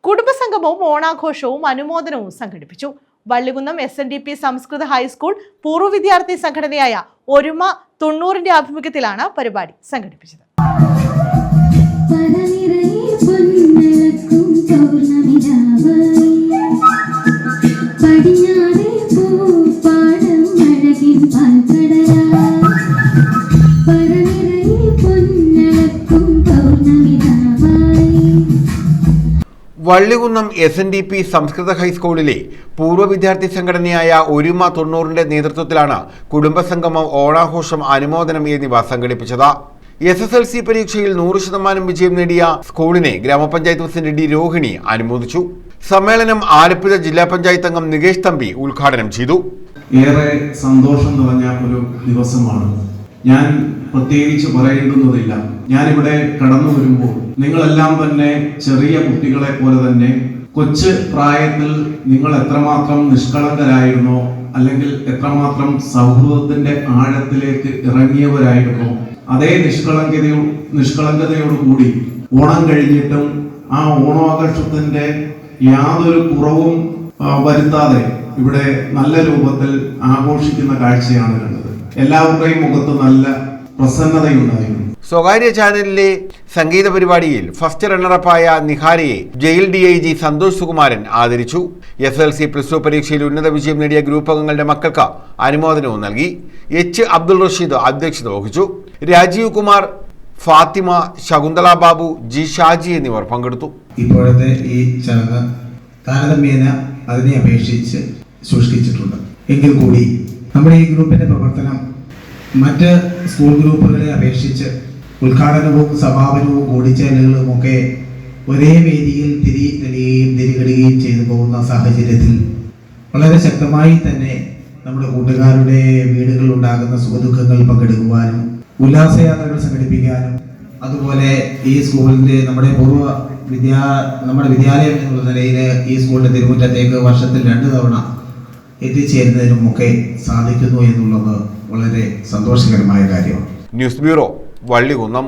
കുടുംബസംഗമവും ഓണാഘോഷവും അനുമോദനവും സംഘടിപ്പിച്ചു. വള്ളികുന്നം SNDP സംസ്കൃത high school പൂർവ്വ വിദ്യാർത്ഥി സംഘടനയായ ഒരുമ 90ന്റെ ആഭിമുഖ്യത്തിലാണ് പരിപാടി സംഘടിപ്പിച്ചത്. വള്ളികുന്നം SNDP സംസ്കൃത ഹൈസ്കൂളിലെ പൂർവ്വ വിദ്യാർത്ഥി സംഘടനയായ ഒരുമ 90ന്റെ നേതൃത്വത്തിലാണ് കുടുംബസംഗമം, ഓണാഘോഷം, അനുമോദനം എന്നിവ സംഘടിപ്പിച്ചത്. SSLC പരീക്ഷയിൽ 100% വിജയം നേടിയ സ്കൂളിനെ ഗ്രാമപഞ്ചായത്ത് പ്രസിഡന്റ് D. രോഹിണി അനുമോദിച്ചു. സമ്മേളനം ആലപ്പുഴ ജില്ലാ പഞ്ചായത്ത് അംഗം നികേഷ് തമ്പി ഉദ്ഘാടനം ചെയ്തു. ഏറെ സന്തോഷം നിറഞ്ഞ ഒരു ദിവസമാണ്. ഞാൻ പ്രത്യേകിച്ച് പറയേണ്ടുന്നതില്ല. ഞാനിവിടെ കടന്നു വരുമ്പോൾ നിങ്ങളെല്ലാം തന്നെ ചെറിയ കുട്ടികളെ പോലെ തന്നെ കൊച്ചു പ്രായത്തിൽ നിങ്ങൾ എത്രമാത്രം നിഷ്കളങ്കരായിരുന്നോ, അല്ലെങ്കിൽ എത്രമാത്രം സൗഹൃദത്തിന്റെ ആഴത്തിലേക്ക് ഇറങ്ങിയവരായിരുന്നോ, അതേ നിഷ്കളങ്കതയോടുകൂടി ഓണം കഴിഞ്ഞിട്ടും ആ ഓണാഘോഷത്തിന്റെ യാതൊരു കുറവും വരുത്താതെ ഇവിടെ നല്ല രൂപത്തിൽ ആഘോഷിക്കുന്ന കാഴ്ചയാണ് കണ്ടത്. എല്ലാവരുടെയും മുഖത്ത് നല്ല പ്രസന്നതയുണ്ടായിരുന്നു. സ്വകാര്യ ചാനലിലെ സംഗീത പരിപാടിയിൽ ഫസ്റ്റ് റണ്ണറപ്പായ നിഹാരയെ ജയിൽ DIG സന്തോഷ് സുകുമാരൻ ആദരിച്ചു. SSLC+2 പരീക്ഷയിൽ ഉന്നത വിജയം നേടിയ ഗ്രൂപ്പ് അംഗങ്ങളുടെ മക്കൾക്ക് അനുമോദനവും നൽകി. H. അബ്ദുൾ റഷീദ് അധ്യക്ഷത വഹിച്ചു. രാജീവ് കുമാർ, ഫാത്തിമ, ശകുന്തള ബാബു, G. ഷാജി എന്നിവർ പങ്കെടുത്തു. ഇപ്പോഴത്തെ ഈ ചടങ്ങ് താരതമ്യേന അതിനെ അപേക്ഷിച്ച് സൂക്ഷിച്ചിട്ടുണ്ട്. എങ്കിൽ കൂടി നമ്മുടെ ഈ ഗ്രൂപ്പിന്റെ പ്രവർത്തനം മറ്റ് സ്കൂൾ ഗ്രൂപ്പുകളെ അപേക്ഷിച്ച് ഉദ്ഘാടനവും സമാപനവും കൂടിച്ചേരലുകളും ഒക്കെ ഒരേ വേദിയിൽ തിരികെടുകയും ചെയ്തു പോകുന്ന സാഹചര്യത്തിൽ വളരെ ശക്തമായി തന്നെ നമ്മുടെ കൂട്ടുകാരുടെ വീടുകളിൽ ഉണ്ടാകുന്ന സുഖദുഃഖങ്ങൾ പങ്കെടുക്കുവാനും ഉല്ലാസയാത്രകൾ സംഘടിപ്പിക്കാനും, അതുപോലെ ഈ സ്കൂളിന്റെ നമ്മുടെ നമ്മുടെ വിദ്യാലയം എന്നുള്ള നിലയിൽ ഈ സ്കൂളിന്റെ തിരുമുറ്റത്തേക്ക് വർഷത്തിൽ 2 തവണ എത്തിച്ചേരുന്നതിനുമൊക്കെ സാധിക്കുന്നു എന്നുള്ളത് വളരെ സന്തോഷകരമായ കാര്യമാണ്. News bureau, Vallikunnam.